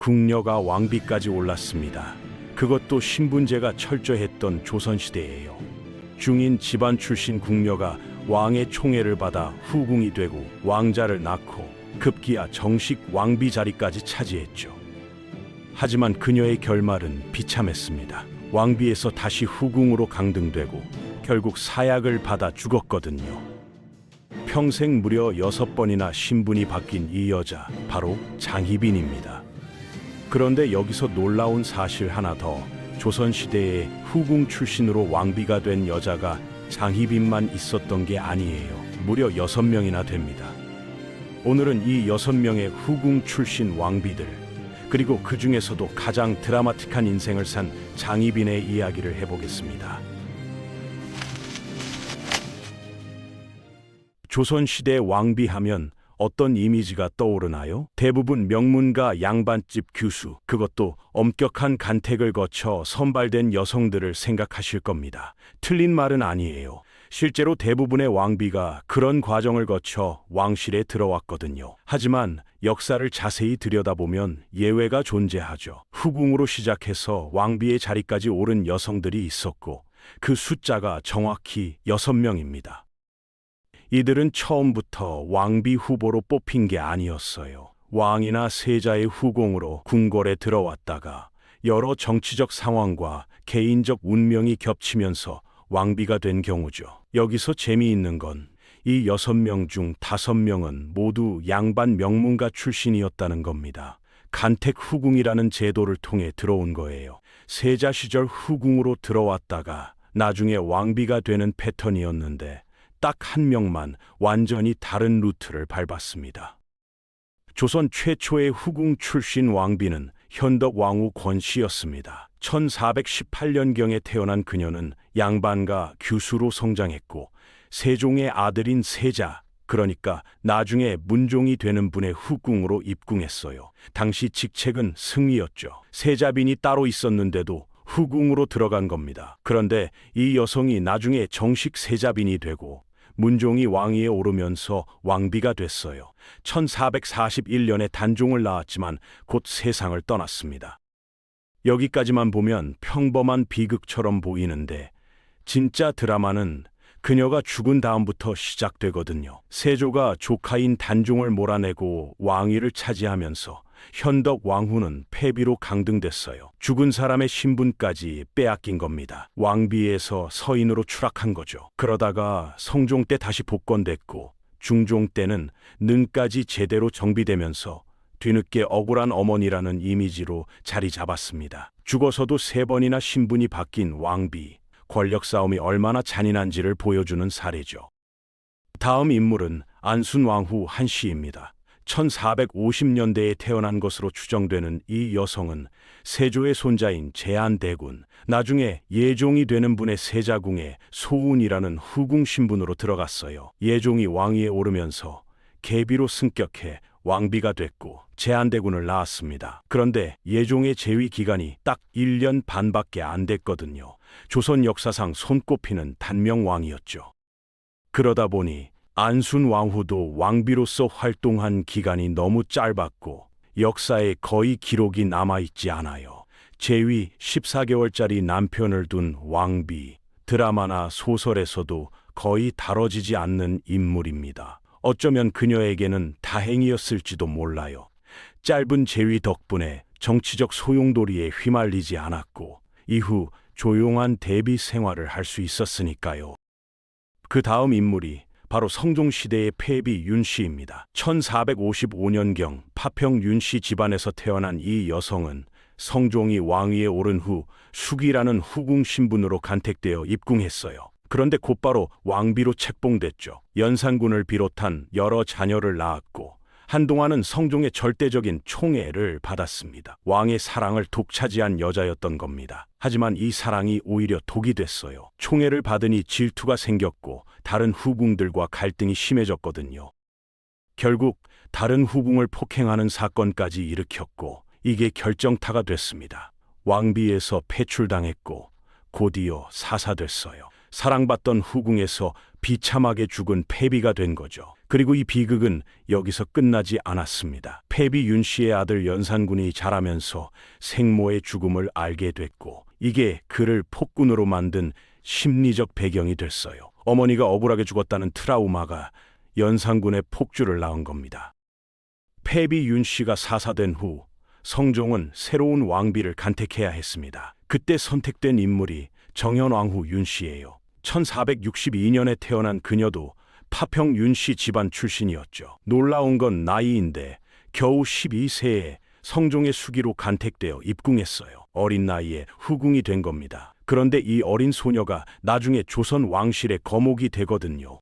궁녀가 왕비까지 올랐습니다. 그것도 신분제가 철저했던 조선시대예요. 중인 집안 출신 궁녀가 왕의 총애를 받아 후궁이 되고 왕자를 낳고 급기야 정식 왕비 자리까지 차지했죠. 하지만 그녀의 결말은 비참했습니다. 왕비에서 다시 후궁으로 강등되고 결국 사약을 받아 죽었거든요. 평생 무려 6번이나 신분이 바뀐 이 여자, 바로 장희빈입니다. 그런데 여기서 놀라운 사실 하나 더. 조선시대에 후궁 출신으로 왕비가 된 여자가 장희빈만 있었던 게 아니에요. 무려 6명이나 됩니다. 오늘은 이 6명의 후궁 출신 왕비들, 그리고 그 중에서도 가장 드라마틱한 인생을 산 장희빈의 이야기를 해보겠습니다. 조선시대 왕비 하면 어떤 이미지가 떠오르나요? 대부분 명문가 양반집 교수, 그것도 엄격한 간택을 거쳐 선발된 여성들을 생각하실 겁니다. 틀린 말은 아니에요. 실제로 대부분의 왕비가 그런 과정을 거쳐 왕실에 들어왔거든요. 하지만 역사를 자세히 들여다보면 예외가 존재하죠. 후궁으로 시작해서 왕비의 자리까지 오른 여성들이 있었고 그 숫자가 정확히 6명입니다. 이들은 처음부터 왕비 후보로 뽑힌 게 아니었어요. 왕이나 세자의 후궁으로 궁궐에 들어왔다가 여러 정치적 상황과 개인적 운명이 겹치면서 왕비가 된 경우죠. 여기서 재미있는 건 이 6명 중 5명은 모두 양반 명문가 출신이었다는 겁니다. 간택 후궁이라는 제도를 통해 들어온 거예요. 세자 시절 후궁으로 들어왔다가 나중에 왕비가 되는 패턴이었는데 딱 한 명만 완전히 다른 루트를 밟았습니다. 조선 최초의 후궁 출신 왕비는 현덕왕후 권씨였습니다. 1418년경에 태어난 그녀는 양반가 규수로 성장했고 세종의 아들인 세자, 그러니까 나중에 문종이 되는 분의 후궁으로 입궁했어요. 당시 직책은 승위였죠. 세자빈이 따로 있었는데도 후궁으로 들어간 겁니다. 그런데 이 여성이 나중에 정식 세자빈이 되고 문종이 왕위에 오르면서 왕비가 됐어요. 1441년에 단종을 낳았지만 곧 세상을 떠났습니다. 여기까지만 보면 평범한 비극처럼 보이는데 진짜 드라마는 그녀가 죽은 다음부터 시작되거든요. 세조가 조카인 단종을 몰아내고 왕위를 차지하면서 현덕 왕후는 폐비로 강등됐어요. 죽은 사람의 신분까지 빼앗긴 겁니다. 왕비에서 서인으로 추락한 거죠. 그러다가 성종 때 다시 복권됐고 중종 때는 능까지 제대로 정비되면서 뒤늦게 억울한 어머니라는 이미지로 자리 잡았습니다. 죽어서도 3번이나 신분이 바뀐 왕비, 권력 싸움이 얼마나 잔인한지를 보여주는 사례죠. 다음 인물은 안순왕후 한씨입니다. 1450년대에 태어난 것으로 추정되는 이 여성은 세조의 손자인 제한대군, 나중에 예종이 되는 분의 세자궁에 소운이라는 후궁 신분으로 들어갔어요. 예종이 왕위에 오르면서 계비로 승격해 왕비가 됐고 제한대군을 낳았습니다. 그런데 예종의 재위 기간이 딱 1년 반밖에 안 됐거든요. 조선 역사상 손꼽히는 단명왕이었죠. 그러다 보니 안순왕후도 왕비로서 활동한 기간이 너무 짧았고 역사에 거의 기록이 남아있지 않아요. 재위 14개월짜리 남편을 둔 왕비, 드라마나 소설에서도 거의 다뤄지지 않는 인물입니다. 어쩌면 그녀에게는 다행이었을지도 몰라요. 짧은 재위 덕분에 정치적 소용돌이에 휘말리지 않았고 이후 조용한 대비 생활을 할 수 있었으니까요. 그 다음 인물이 바로 성종시대의 폐비 윤씨입니다. 1455년경 파평 윤씨 집안에서 태어난 이 여성은 성종이 왕위에 오른 후 숙이라는 후궁 신분으로 간택되어 입궁했어요. 그런데 곧바로 왕비로 책봉됐죠. 연산군을 비롯한 여러 자녀를 낳았고 한동안은 성종의 절대적인 총애를 받았습니다. 왕의 사랑을 독차지한 여자였던 겁니다. 하지만 이 사랑이 오히려 독이 됐어요. 총애를 받으니 질투가 생겼고 다른 후궁들과 갈등이 심해졌거든요. 결국 다른 후궁을 폭행하는 사건까지 일으켰고 이게 결정타가 됐습니다. 왕비에서 폐출당했고 곧이어 사사됐어요. 사랑받던 후궁에서 비참하게 죽은 폐비가 된 거죠. 그리고 이 비극은 여기서 끝나지 않았습니다. 패비 윤 씨의 아들 연산군이 자라면서 생모의 죽음을 알게 됐고, 이게 그를 폭군으로 만든 심리적 배경이 됐어요. 어머니가 억울하게 죽었다는 트라우마가 연산군의 폭주를 낳은 겁니다. 패비 윤 씨가 사사된 후 성종은 새로운 왕비를 간택해야 했습니다. 그때 선택된 인물이 정현왕후 윤 씨예요. 1462년에 태어난 그녀도 파평 윤 씨 집안 출신이었죠. 놀라운 건 나이인데 겨우 12세에 성종의 수기로 간택되어 입궁했어요. 어린 나이에 후궁이 된 겁니다. 그런데 이 어린 소녀가 나중에 조선 왕실의 거목이 되거든요.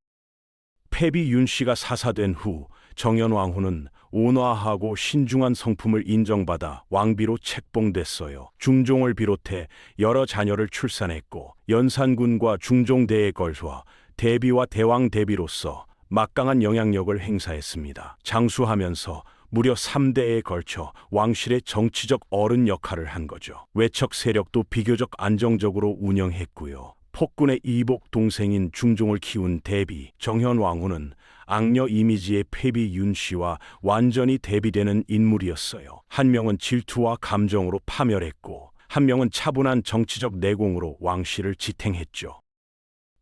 패비 윤 씨가 사사된 후 정현왕후는 온화하고 신중한 성품을 인정받아 왕비로 책봉됐어요. 중종을 비롯해 여러 자녀를 출산했고, 연산군과 중종대에 걸쳐 대비와 대왕 대비로서 막강한 영향력을 행사했습니다. 장수하면서 무려 3대에 걸쳐 왕실의 정치적 어른 역할을 한 거죠. 외척 세력도 비교적 안정적으로 운영했고요. 폭군의 이복 동생인 중종을 키운 대비 정현왕후는 악녀 이미지의 패비 윤 씨와 완전히 대비되는 인물이었어요. 한 명은 질투와 감정으로 파멸했고, 한 명은 차분한 정치적 내공으로 왕실을 지탱했죠.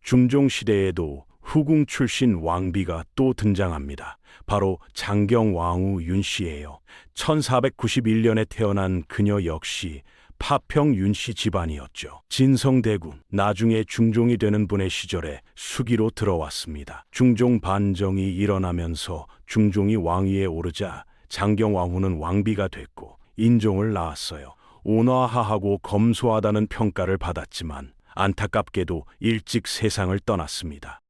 중종 시대에도 후궁 출신 왕비가 또 등장합니다. 바로 장경왕후 윤 씨예요. 1491년에 태어난 그녀 역시 파평 윤 씨 집안이었죠. 진성대군, 나중에 중종이 되는 분의 시절에 수기로 들어왔습니다. 중종 반정이 일어나면서 중종이 왕위에 오르자 장경왕후는 왕비가 됐고 인종을 낳았어요. 온화하고 검소하다는 평가를 받았지만 안타깝게도 일찍 세상을 떠났습니다.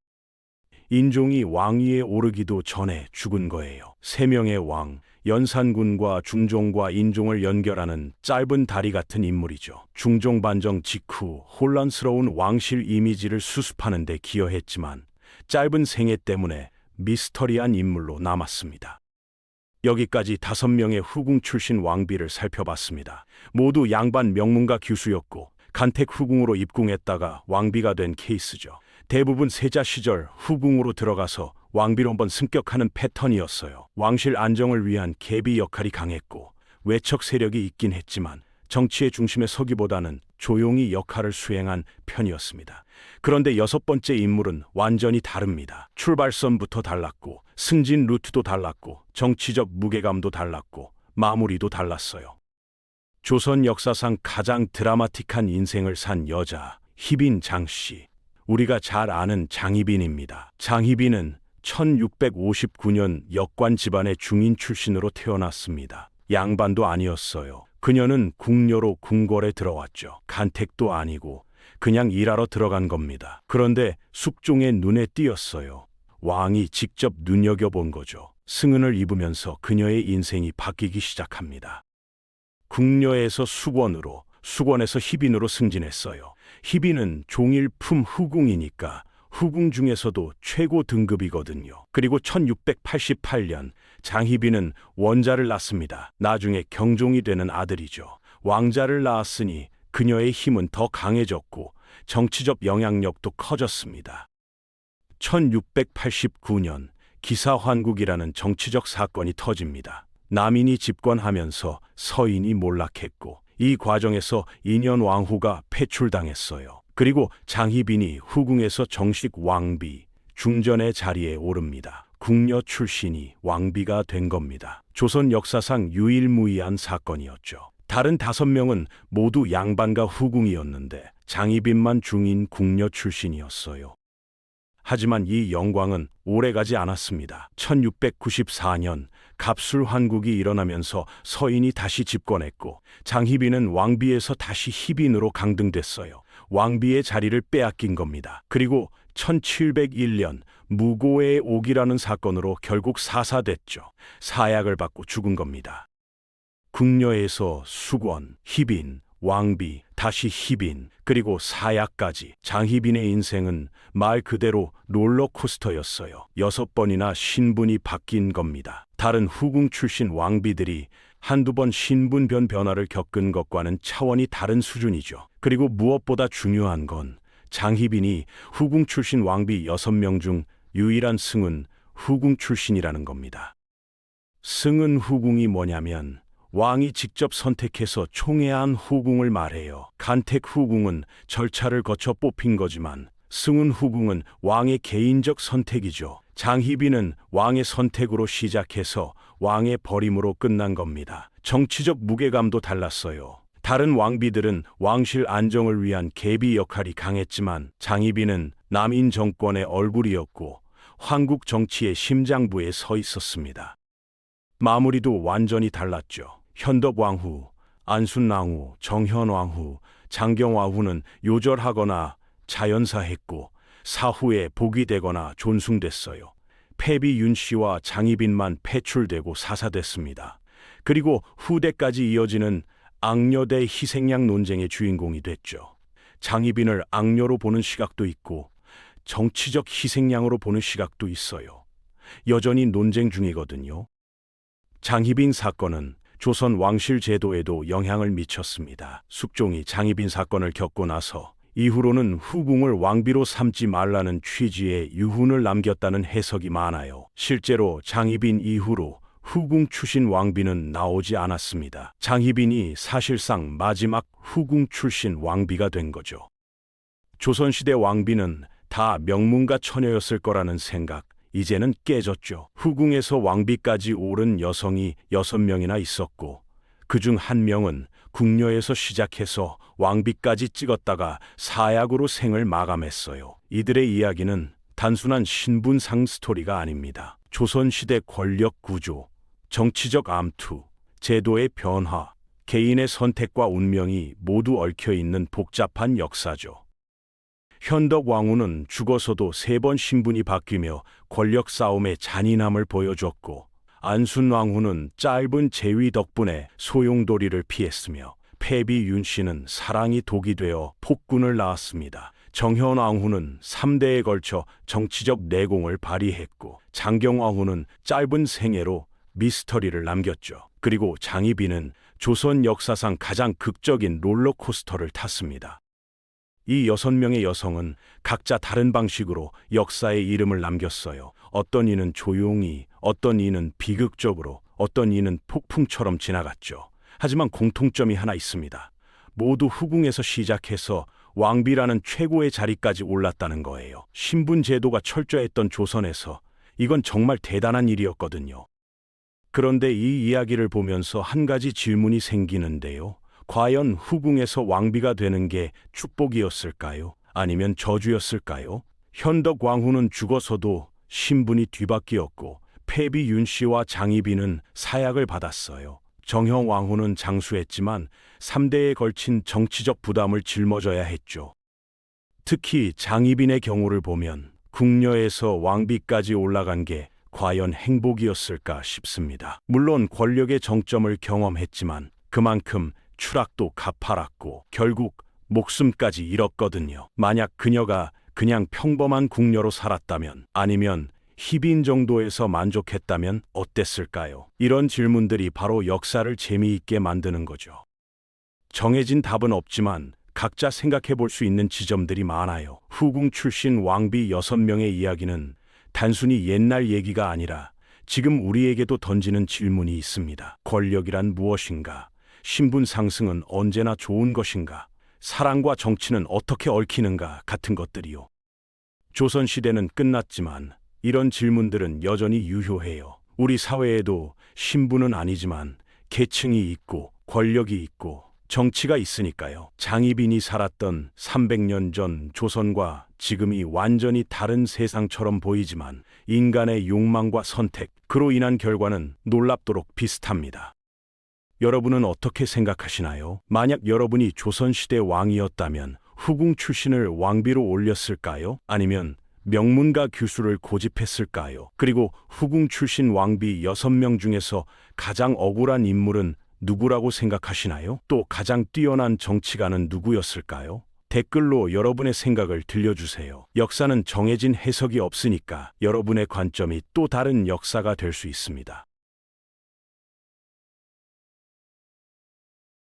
인종이 왕위에 오르기도 전에 죽은 거예요. 3명의 왕, 연산군과 중종과 인종을 연결하는 짧은 다리 같은 인물이죠. 중종 반정 직후 혼란스러운 왕실 이미지를 수습하는 데 기여했지만 짧은 생애 때문에 미스터리한 인물로 남았습니다. 여기까지 5명의 후궁 출신 왕비를 살펴봤습니다. 모두 양반 명문가 규수였고 간택 후궁으로 입궁했다가 왕비가 된 케이스죠. 대부분 세자 시절 후궁으로 들어가서 왕비로 한번 승격하는 패턴이었어요. 왕실 안정을 위한 계비 역할이 강했고 외척 세력이 있긴 했지만 정치의 중심에 서기보다는 조용히 역할을 수행한 편이었습니다. 그런데 6번째 인물은 완전히 다릅니다. 출발선부터 달랐고 승진 루트도 달랐고 정치적 무게감도 달랐고 마무리도 달랐어요. 조선 역사상 가장 드라마틱한 인생을 산 여자, 희빈 장씨. 우리가 잘 아는 장희빈입니다. 장희빈은 1659년 역관 집안의 중인 출신으로 태어났습니다. 양반도 아니었어요. 그녀는 궁녀로 궁궐에 들어왔죠. 간택도 아니고 그냥 일하러 들어간 겁니다. 그런데 숙종의 눈에 띄었어요. 왕이 직접 눈여겨본 거죠. 승은을 입으면서 그녀의 인생이 바뀌기 시작합니다. 궁녀에서 수권으로, 수권에서 희빈으로 승진했어요. 희빈은 종일품 후궁이니까 후궁 중에서도 최고 등급이거든요. 그리고 1688년 장희빈은 원자를 낳습니다. 나중에 경종이 되는 아들이죠. 왕자를 낳았으니 그녀의 힘은 더 강해졌고 정치적 영향력도 커졌습니다. 1689년 기사환국이라는 정치적 사건이 터집니다. 남인이 집권하면서 서인이 몰락했고 이 과정에서 인현 왕후가 패출당했어요. 그리고 장희빈이 후궁에서 정식 왕비, 중전의 자리에 오릅니다. 궁녀 출신이 왕비가 된 겁니다. 조선 역사상 유일무이한 사건이었죠. 다른 5명은 모두 양반과 후궁이었는데 장희빈만 중인 궁녀 출신이었어요. 하지만 이 영광은 오래가지 않았습니다. 1694년 갑술환국이 일어나면서 서인이 다시 집권했고 장희빈은 왕비에서 다시 희빈으로 강등됐어요. 왕비의 자리를 빼앗긴 겁니다. 그리고 1701년 무고의 옥이라는 사건으로 결국 사사됐죠. 사약을 받고 죽은 겁니다. 궁녀에서 수권, 희빈, 왕비, 다시 희빈, 그리고 사약까지 장희빈의 인생은 말 그대로 롤러코스터였어요. 6번이나 신분이 바뀐 겁니다. 다른 후궁 출신 왕비들이 한두 번 신분 변화를 겪은 것과는 차원이 다른 수준이죠. 그리고 무엇보다 중요한 건 장희빈이 후궁 출신 왕비 6명 중 유일한 승은 후궁 출신이라는 겁니다. 승은 후궁이 뭐냐면 왕이 직접 선택해서 총애한 후궁을 말해요. 간택 후궁은 절차를 거쳐 뽑힌 거지만 승은 후궁은 왕의 개인적 선택이죠. 장희빈은 왕의 선택으로 시작해서 왕의 버림으로 끝난 겁니다. 정치적 무게감도 달랐어요. 다른 왕비들은 왕실 안정을 위한 계비 역할이 강했지만 장희빈은 남인 정권의 얼굴이었고 황국 정치의 심장부에 서 있었습니다. 마무리도 완전히 달랐죠. 현덕왕후, 안순왕후, 정현왕후, 장경왕후는 요절하거나 자연사했고 사후에 복이 되거나 존숭됐어요. 패비 윤씨와 장희빈만 패출되고 사사됐습니다. 그리고 후대까지 이어지는 악녀 대 희생양 논쟁의 주인공이 됐죠. 장희빈을 악녀로 보는 시각도 있고 정치적 희생양으로 보는 시각도 있어요. 여전히 논쟁 중이거든요. 장희빈 사건은 조선 왕실 제도에도 영향을 미쳤습니다. 숙종이 장희빈 사건을 겪고 나서 이후로는 후궁을 왕비로 삼지 말라는 취지의 유훈을 남겼다는 해석이 많아요. 실제로 장희빈 이후로 후궁 출신 왕비는 나오지 않았습니다. 장희빈이 사실상 마지막 후궁 출신 왕비가 된 거죠. 조선시대 왕비는 다 명문가 처녀였을 거라는 생각, 이제는 깨졌죠. 후궁에서 왕비까지 오른 여성이 6명이나 있었고 그중 1명은 궁녀에서 시작해서 왕비까지 찍었다가 사약으로 생을 마감했어요. 이들의 이야기는 단순한 신분상 스토리가 아닙니다. 조선시대 권력 구조, 정치적 암투, 제도의 변화, 개인의 선택과 운명이 모두 얽혀있는 복잡한 역사죠. 현덕왕후는 죽어서도 3번 신분이 바뀌며 권력 싸움의 잔인함을 보여줬고 안순왕후는 짧은 재위 덕분에 소용돌이를 피했으며 패비 윤씨는 사랑이 독이 되어 폭군을 낳았습니다. 정현왕후는 3대에 걸쳐 정치적 내공을 발휘했고 장경왕후는 짧은 생애로 미스터리를 남겼죠. 그리고 장희빈은 조선 역사상 가장 극적인 롤러코스터를 탔습니다. 이 6명의 여성은 각자 다른 방식으로 역사에 이름을 남겼어요. 어떤 이는 조용히, 어떤 이는 비극적으로, 어떤 이는 폭풍처럼 지나갔죠. 하지만 공통점이 하나 있습니다. 모두 후궁에서 시작해서 왕비라는 최고의 자리까지 올랐다는 거예요. 신분 제도가 철저했던 조선에서 이건 정말 대단한 일이었거든요. 그런데 이 이야기를 보면서 한 가지 질문이 생기는데요. 과연 후궁에서 왕비가 되는 게 축복이었을까요? 아니면 저주였을까요? 현덕왕후는 죽어서도 신분이 뒤바뀌었고 패비 윤씨와 장희빈은 사약을 받았어요. 정형왕후는 장수했지만 3대에 걸친 정치적 부담을 짊어져야 했죠. 특히 장희빈의 경우를 보면 궁녀에서 왕비까지 올라간 게 과연 행복이었을까 싶습니다. 물론 권력의 정점을 경험했지만 그만큼 추락도 가파랐고 결국 목숨까지 잃었거든요. 만약 그녀가 그냥 평범한 궁녀로 살았다면, 아니면 희빈 정도에서 만족했다면 어땠을까요? 이런 질문들이 바로 역사를 재미있게 만드는 거죠. 정해진 답은 없지만 각자 생각해 볼 수 있는 지점들이 많아요. 후궁 출신 왕비 6명의 이야기는 단순히 옛날 얘기가 아니라 지금 우리에게도 던지는 질문이 있습니다. 권력이란 무엇인가? 신분 상승은 언제나 좋은 것인가? 사랑과 정치는 어떻게 얽히는가? 같은 것들이요. 조선시대는 끝났지만 이런 질문들은 여전히 유효해요. 우리 사회에도 신분은 아니지만 계층이 있고 권력이 있고 정치가 있으니까요. 장희빈이 살았던 300년 전 조선과 지금이 완전히 다른 세상처럼 보이지만 인간의 욕망과 선택, 그로 인한 결과는 놀랍도록 비슷합니다. 여러분은 어떻게 생각하시나요? 만약 여러분이 조선시대 왕이었다면 후궁 출신을 왕비로 올렸을까요? 아니면 명문가 규수를 고집했을까요? 그리고 후궁 출신 왕비 6명 중에서 가장 억울한 인물은 누구라고 생각하시나요? 또 가장 뛰어난 정치가는 누구였을까요? 댓글로 여러분의 생각을 들려주세요. 역사는 정해진 해석이 없으니까 여러분의 관점이 또 다른 역사가 될 수 있습니다.